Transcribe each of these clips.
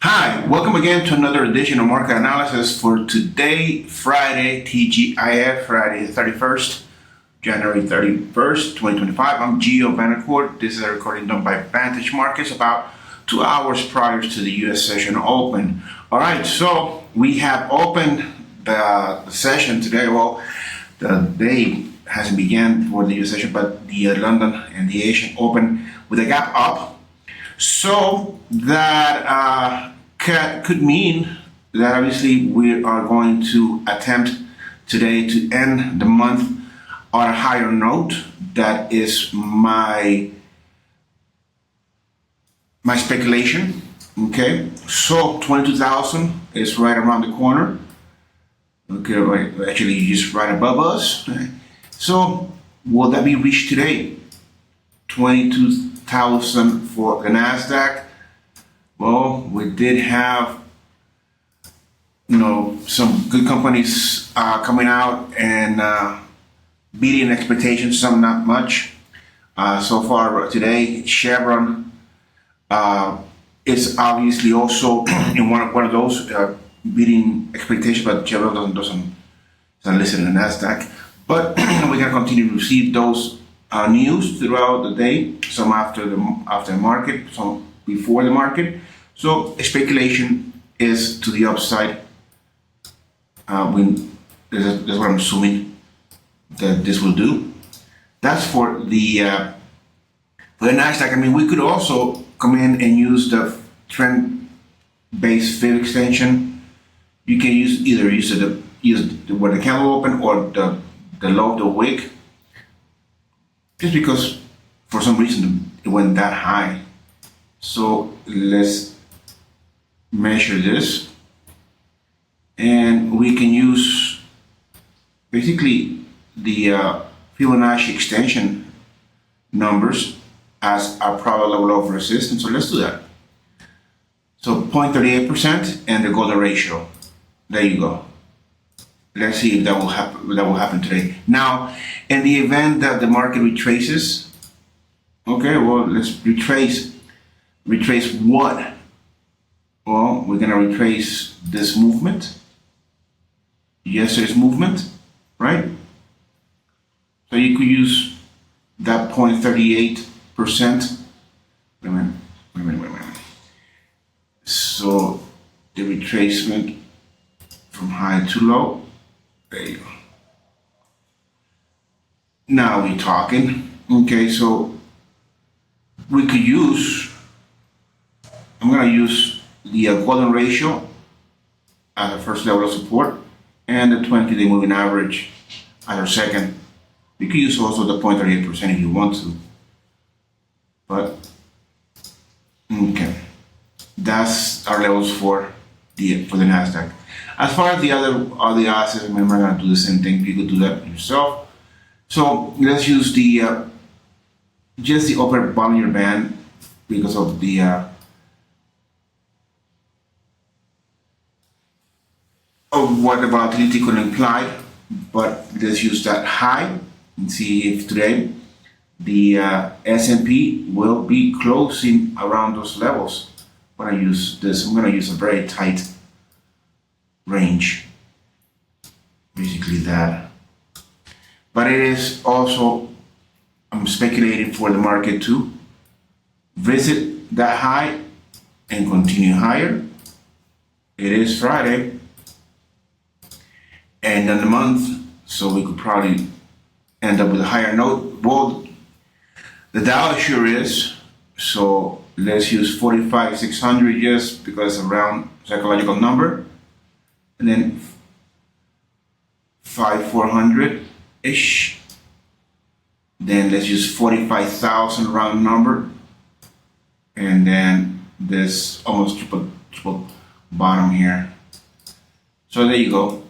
Hi, welcome again to another edition of Market Analysis for today, Friday, TGIF, Friday the 31st, January 31st, 2025. I'm Gio Benacourt. This is a recording done by Vantage Markets about 2 hours prior to the U.S. session open. All right, so we have opened the session today. Well, the day hasn't begun for the U.S. session, but the London and the Asian open with a gap up. So that could mean that obviously we are going to attempt today to end the month on a higher note. That is my speculation. Okay, so 22,000 is right around the corner. Okay, right, actually just right above us. So will that be reached today? 22,000 for the Nasdaq. Well, we did have, some good companies coming out and beating expectations. Some not much. So far today, Chevron is obviously also in one of those beating expectations, but Chevron doesn't listen to the Nasdaq. But we're gonna continue to receive those news throughout the day. Some after the market, some before the market. So speculation is to the upside. That's what I'm assuming that this will do. That's for the Nasdaq. I mean, we could also come in and use the trend-based fib extension. You can use where the candle open or the low of the wick. Just because for some reason it went that high. So let's measure this, and we can use basically the Fibonacci extension numbers as our probable level of resistance. So let's do that. So 0.38% and the golden ratio. There you go. Let's see if that will happen today. Now, in the event that the market retraces, okay, well, let's retrace what? Well, we're gonna retrace this movement, yesterday's movement, right? So you could use that 0.38%. Wait a minute. So the retracement from high to low. There you go. Now we're talking. Okay, so we could use, I'm gonna use the golden ratio as our first level of support and the 20-day moving average as our second. We could use also the 0.38% if you want to. But, okay. That's our levels for the Nasdaq. As far as the other assets, I mean, I'm not gonna do the same thing. You could do that yourself. So let's use just the upper Bollinger Band because of of what the volatility could imply. But let's use that high and see if today the S&P will be closing around those levels. When I use this, I'm gonna use a very tight range, basically that. But it is also, I'm speculating for the market to visit that high and continue higher. It is Friday and then the month, so we could probably end up with a higher note. Well, the Dow sure is, so let's use 45,600 just because it's a round psychological number, and then 5,400-ish. Then let's use 45,000 round number, and then this almost triple bottom here. So there you go.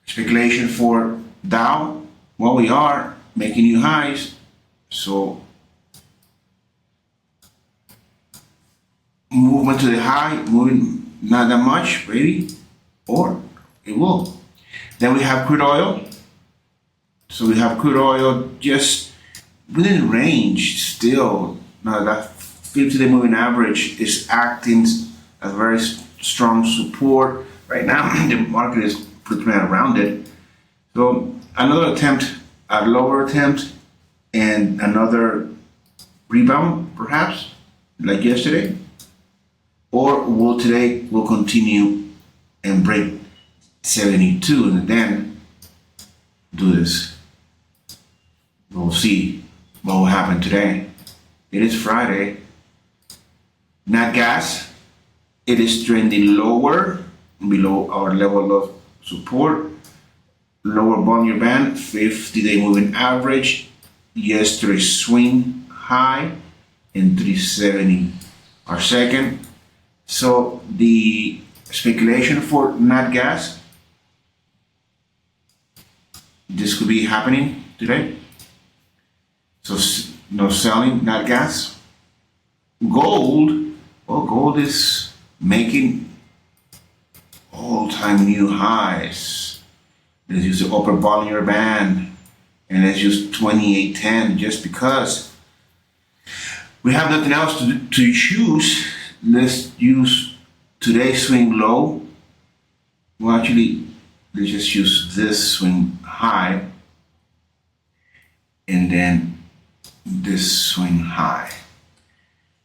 Speculation for Dow. Well, we are making new highs, so movement to the high, moving not that much, really, or it will. Then we have crude oil. So we have crude oil just within range, still not that 50-day moving average is acting as very strong support. Right now, the market is flipping around it. So another attempt, a lower attempt, and another rebound, perhaps, like yesterday. Or will today will continue and break 72 and then do this. We'll see what will happen today. It is Friday. Nat Gas, it is trending lower, below our level of support. Lower Bollinger Band, 50-day moving average. Yesterday's swing high in 370 our second. So the speculation for Nat Gas, this could be happening today. So no selling Nat Gas. Gold, well, gold is making all-time new highs. Let's use the upper Bollinger Band and let's use 2810 just because we have nothing else to choose. Let's use today's swing low. Well, actually, let's just use this swing high and then this swing high.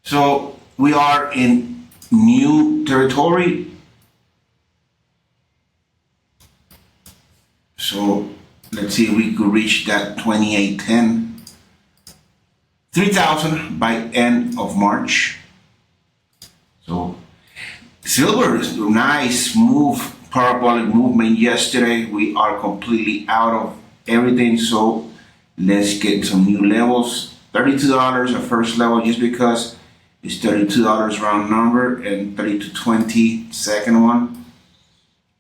So we are in new territory. So let's see if we could reach that 2810, 3,000 by end of March. So silver is a nice move, parabolic movement yesterday. We are completely out of everything. So let's get some new levels. $32 at first level just because it's $32 round number and 32.20 second one.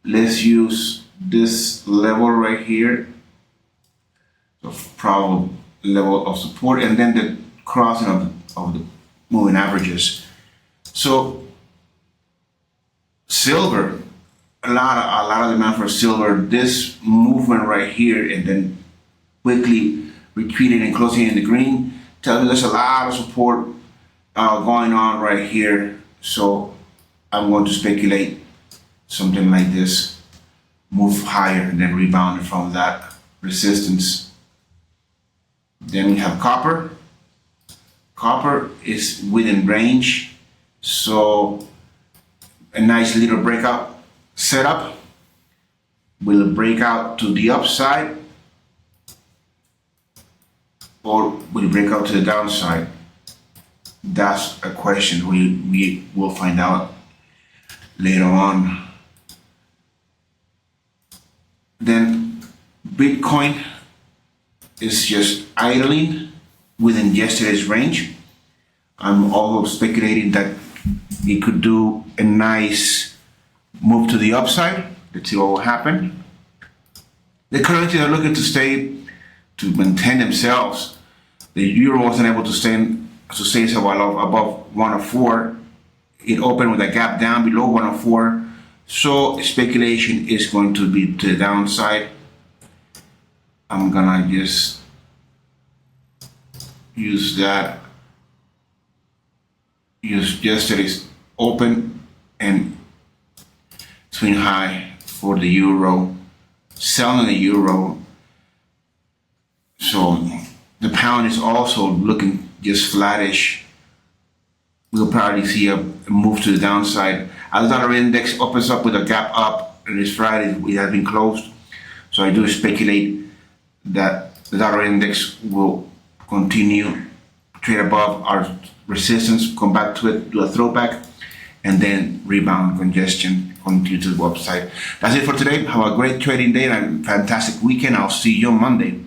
Let's use this level right here, so probable level of support, and then the crossing of the moving averages. So silver, a lot of demand for silver. This movement right here and then quickly retreating and closing in the green tells me there's a lot of support going on right here. So I'm going to speculate something like this, move higher and then rebound from that resistance. Then we have copper. Copper is within range, so a nice little breakout setup. Will it break out to the upside or will it break out to the downside? That's a question we will find out later on. Then Bitcoin is just idling within yesterday's range. I'm also speculating that it could do a nice move to the upside. Let's see what will happen. The currencies are looking to maintain themselves. The euro wasn't able to sustain itself above 104. It opened with a gap down below 104. So speculation is going to be to the downside. I'm gonna just use yesterday's open and swing high for the euro, selling the euro. So the pound is also looking just flattish. We'll probably see a move to the downside. As the dollar index opens up with a gap up, and this Friday it has been closed. So I do speculate that the dollar index will continue trade above our resistance, come back to it, do a throwback, and then rebound congestion, continue to the upside. That's it for today. Have a great trading day and a fantastic weekend. I'll see you on Monday.